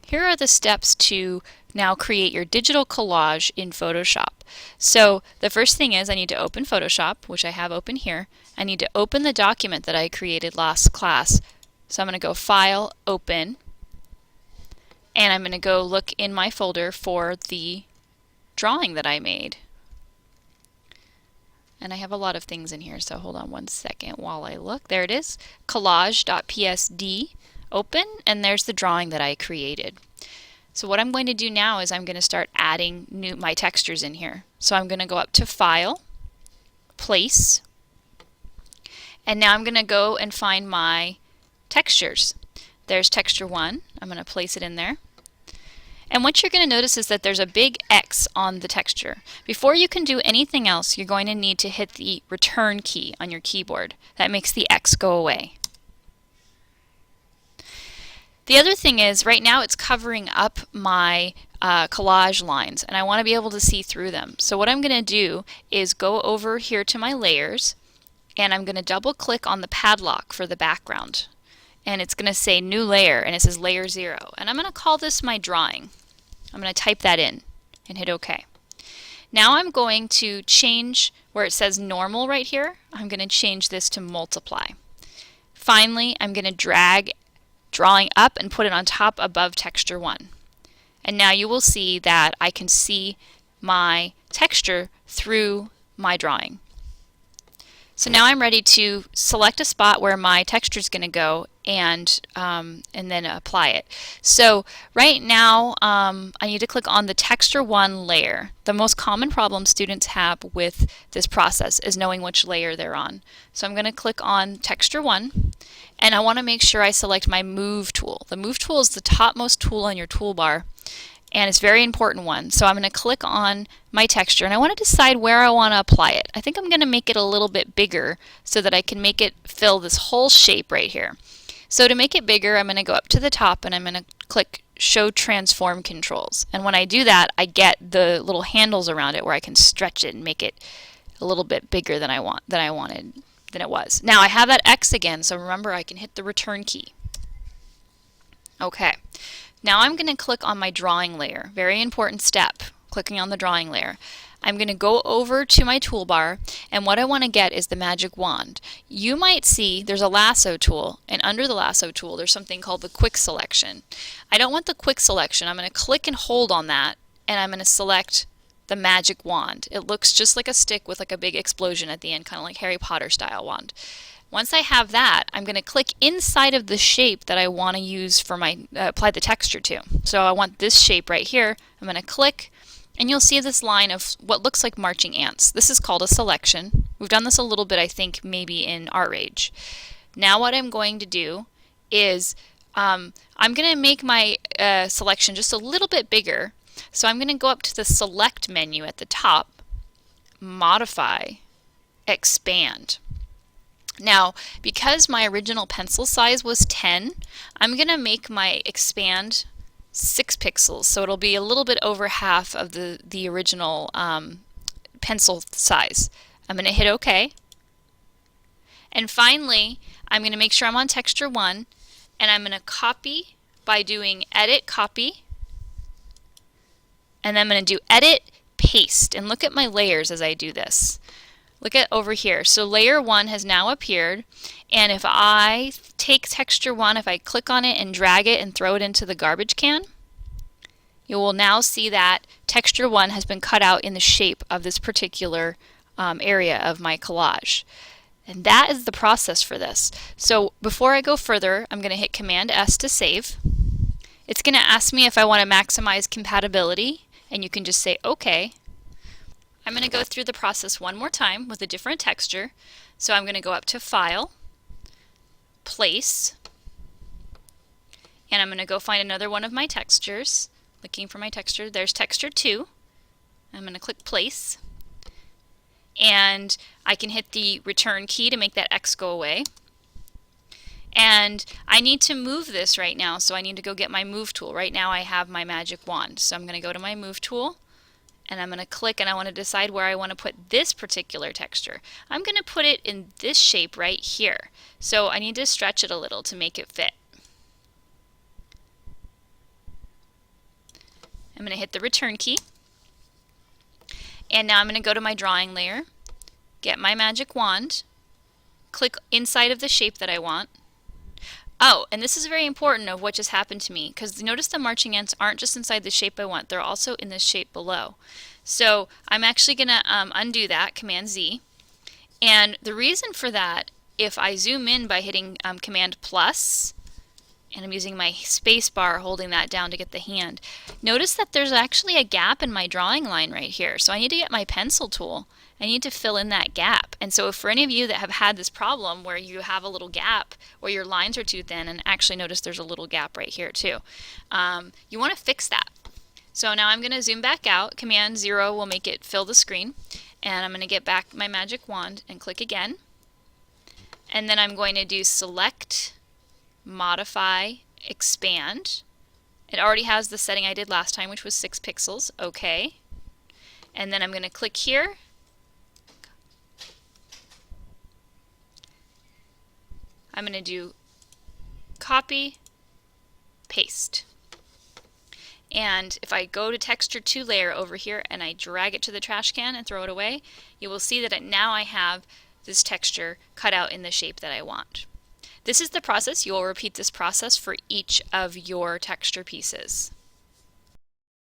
Here are the steps to now create your digital collage in Photoshop. So the first thing is I need to open Photoshop, which I have open here. I need to open the document that I created last class. So I'm going to go File, Open, and I'm going to go look in my folder for the drawing that I made. And I have a lot of things in here, so hold on one second while I look. There it is, collage.psd. Open, and there's the drawing that I created. So what I'm going to do now is I'm going to start adding my textures in here. So I'm going to go up to File, Place, and now I'm going to go and find my textures. There's texture 1. I'm going to place it in there. And what you're going to notice is that there's a big X on the texture. Before you can do anything else, you're going to need to hit the Return key on your keyboard. That makes the X go away. The other thing is, right now it's covering up my collage lines, and I want to be able to see through them. So what I'm going to do is go over here to my layers, and I'm going to double click on the padlock for the background. And it's going to say New Layer, and it says Layer 0. And I'm going to call this my drawing. I'm going to type that in and hit OK. Now I'm going to change where it says Normal right here. I'm going to change this to Multiply. Finally, I'm going to drag drawing up and put it on top above texture 1. And now you will see that I can see my texture through my drawing. So now I'm ready to select a spot where my texture is going to go and then apply it. So right now I need to click on the texture 1 layer. The most common problem students have with this process is knowing which layer they're on. So I'm going to click on texture 1, and I want to make sure I select my Move tool. The Move tool is the topmost tool on your toolbar, and it's a very important one. So I'm going to click on my texture, and I want to decide where I want to apply it. I think I'm going to make it a little bit bigger so that I can make it fill this whole shape right here. So to make it bigger, I'm going to go up to the top and I'm going to click Show Transform Controls. And when I do that, I get the little handles around it where I can stretch it and make it a little bit bigger than than it was. Now I have that X again, so remember I can hit the Return key. Okay. Now I'm going to click on my drawing layer. Very important step, clicking on the drawing layer. I'm going to go over to my toolbar, and what I want to get is the magic wand. You might see there's a lasso tool, and under the lasso tool there's something called the quick selection. I don't want the quick selection. I'm going to click and hold on that, and I'm going to select the magic wand. It looks just like a stick with like a big explosion at the end, kind of like Harry Potter style wand. Once I have that, I'm going to click inside of the shape that I want to use for my apply the texture to. So I want this shape right here. I'm going to click, and you'll see this line of what looks like marching ants. This is called a selection. We've done this a little bit, I think, maybe in Art Rage. Now what I'm going to do is I'm going to make my selection just a little bit bigger. So I'm going to go up to the Select menu at the top, Modify, Expand. Now, because my original pencil size was 10, I'm going to make my expand 6 pixels, so it'll be a little bit over half of the original pencil size. I'm going to hit OK. And finally, I'm going to make sure I'm on texture 1, and I'm going to copy by doing Edit, Copy, and then I'm going to do Edit, Paste, and look at my layers as I do this. Look at over here. So layer 1 has now appeared, and if I take texture 1, if I click on it and drag it and throw it into the garbage can, you will now see that texture 1 has been cut out in the shape of this particular area of my collage. And that is the process for this. So before I go further, I'm going to hit Command S to save. It's going to ask me if I want to maximize compatibility, and you can just say OK. I'm going to go through the process one more time with a different texture. So I'm going to go up to File, Place, and I'm going to go find another one of my textures. Looking for my texture. There's texture 2. I'm going to click Place, and I can hit the Return key to make that X go away. And I need to move this right now, so I need to go get my Move tool. Right now I have my magic wand, so I'm going to go to my Move tool, and I'm going to click, and I want to decide where I want to put this particular texture. I'm going to put it in this shape right here. So I need to stretch it a little to make it fit. I'm going to hit the return key. And now I'm going to go to my drawing layer, get my magic wand, click inside of the shape that I want. Oh, and this is very important of what just happened to me, because notice the marching ants aren't just inside the shape I want, they're also in the shape below. So I'm actually going to undo that, Command Z. And the reason for that, if I zoom in by hitting Command plus, and I'm using my space bar holding that down to get the hand, notice that there's actually a gap in my drawing line right here. So I need to get my pencil tool. I need to fill in that gap. And so for any of you that have had this problem where you have a little gap or your lines are too thin, and actually notice there's a little gap right here too, you want to fix that. So now I'm going to zoom back out. Command 0 will make it fill the screen. And I'm going to get back my magic wand and click again. And then I'm going to do select, modify, expand. It already has the setting I did last time, which was 6 pixels. OK. And then I'm going to click here. I'm going to do copy, paste. And if I go to texture 2 layer over here and I drag it to the trash can and throw it away, you will see that now I have this texture cut out in the shape that I want. This is the process. You will repeat this process for each of your texture pieces.